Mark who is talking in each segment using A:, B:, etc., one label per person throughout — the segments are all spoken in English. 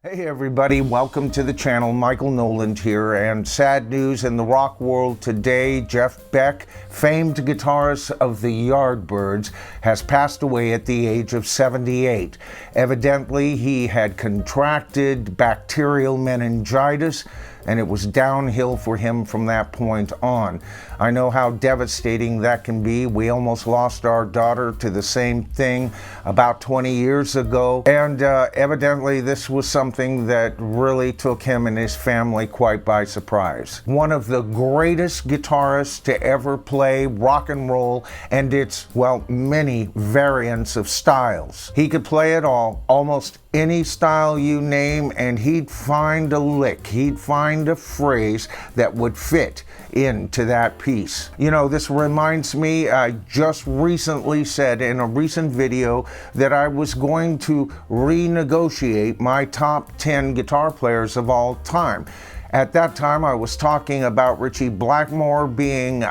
A: Hey everybody, welcome to the channel. Michael Noland here, and sad news in the rock world today. Jeff Beck, famed guitarist of the Yardbirds, has passed away at the age of 78. Evidently, he had contracted bacterial meningitis, and it was downhill for him from that point on. I know how devastating that can be. We almost lost our daughter to the same thing about 20 years ago, and evidently this was something that really took him and his family quite by surprise. One of the greatest guitarists to ever play rock and roll and its, well, many variants of styles. He could play it all, almost any style you name, and he'd find a lick, he'd find a phrase that would fit into that piece. You know, this reminds me, I just recently said in a recent video that I was going to renegotiate my top 10 guitar players of all time. At that time, I was talking about Ritchie Blackmore being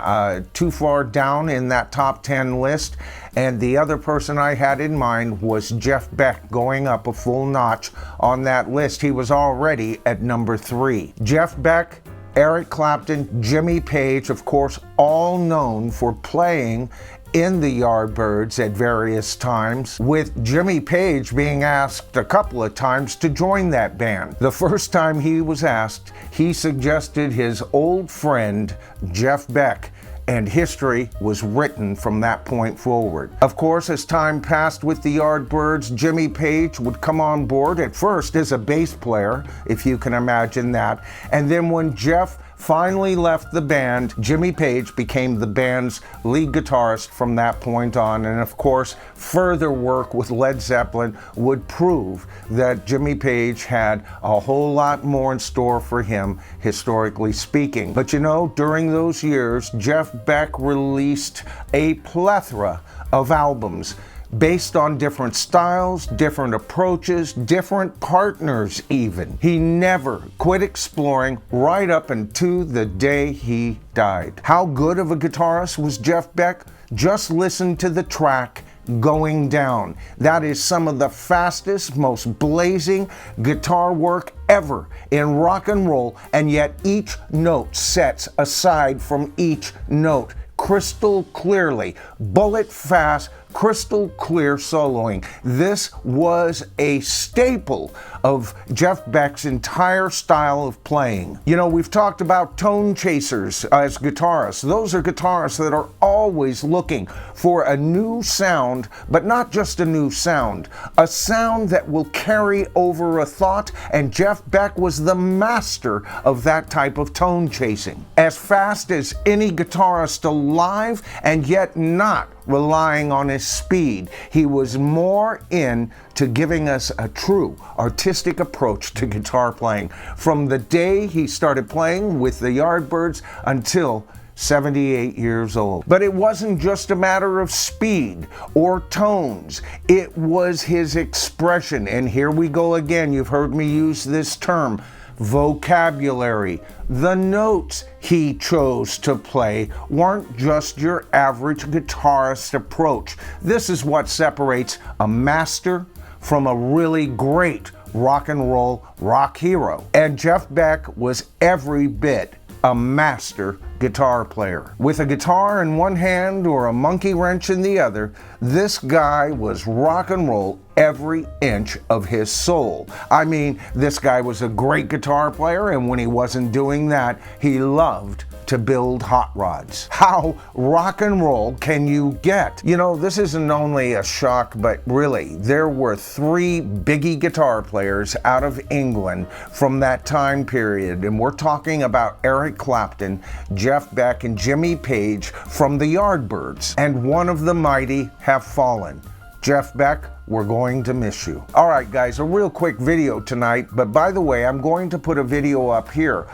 A: too far down in that top 10 list, and the other person I had in mind was Jeff Beck, going up a full notch on that list. He was already at number 3. Jeff Beck, Eric Clapton, Jimmy Page, of course, all known for playing in the Yardbirds at various times, with Jimmy Page being asked a couple of times to join that band. The first time he was asked, he suggested his old friend Jeff Beck, and history was written from that point forward. Of course, as time passed with the Yardbirds, Jimmy Page would come on board at first as a bass player, if you can imagine that, and then when Jeff finally left the band, Jimmy Page became the band's lead guitarist from that point on. And of course, further work with Led Zeppelin would prove that Jimmy Page had a whole lot more in store for him, historically speaking. But you know, during those years, Jeff Beck released a plethora of albums based on different styles, different approaches, different partners even. He never quit exploring right up until the day he died. How good of a guitarist was Jeff Beck? Just listen to the track Going Down. That is some of the fastest, most blazing guitar work ever in rock and roll, and yet each note sets aside from each note crystal clearly, bullet fast, crystal clear soloing. This was a staple of Jeff Beck's entire style of playing. You know, we've talked about tone chasers as guitarists. Those are guitarists that are always looking for a new sound, but not just a new sound, a sound that will carry over a thought, and Jeff Beck was the master of that type of tone chasing. As fast as any guitarist alive, and yet not relying on his speed. He was more into giving us a true artistic approach to guitar playing from the day he started playing with the Yardbirds until 78 years old. But it wasn't just a matter of speed or tones. It was his expression. And here we go again. You've heard me use this term, vocabulary. The notes he chose to play weren't just your average guitarist approach. This is what separates a master from a really great rock and roll rock hero. And Jeff Beck was every bit a master guitar player. With a guitar in one hand or a monkey wrench in the other, this guy was rock and roll every inch of his soul. I mean, this guy was a great guitar player, and when he wasn't doing that, he loved to build hot rods. How rock and roll can you get? You know, this isn't only a shock, but really, there were 3 biggie guitar players out of England from that time period, and we're talking about Eric Clapton, Jeff Beck, and Jimmy Page from the Yardbirds, and one of the mighty have fallen. Jeff Beck, we're going to miss you. All right, guys, a real quick video tonight, but by the way, I'm going to put a video up here.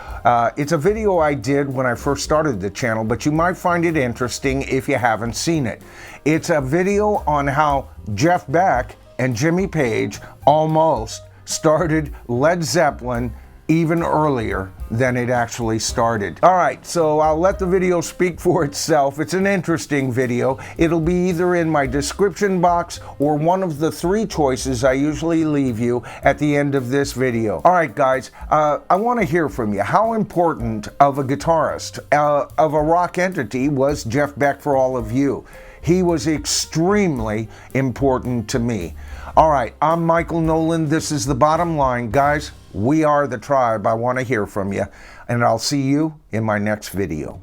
A: It's a video I did when I first started the channel, but you might find it interesting if you haven't seen it. It's a video on how Jeff Beck and Jimmy Page almost started Led Zeppelin even earlier than it actually started. All right, so I'll let the video speak for itself. It's an interesting video. It'll be either in my description box or one of the 3 choices I usually leave you at the end of this video. All right, guys, I want to hear from you. How important of a guitarist, of a rock entity, was Jeff Beck for all of you? He was extremely important to me. All right, I'm Michael Noland. This is The Bottom Line. Guys, we are the tribe. I want to hear from you, and I'll see you in my next video.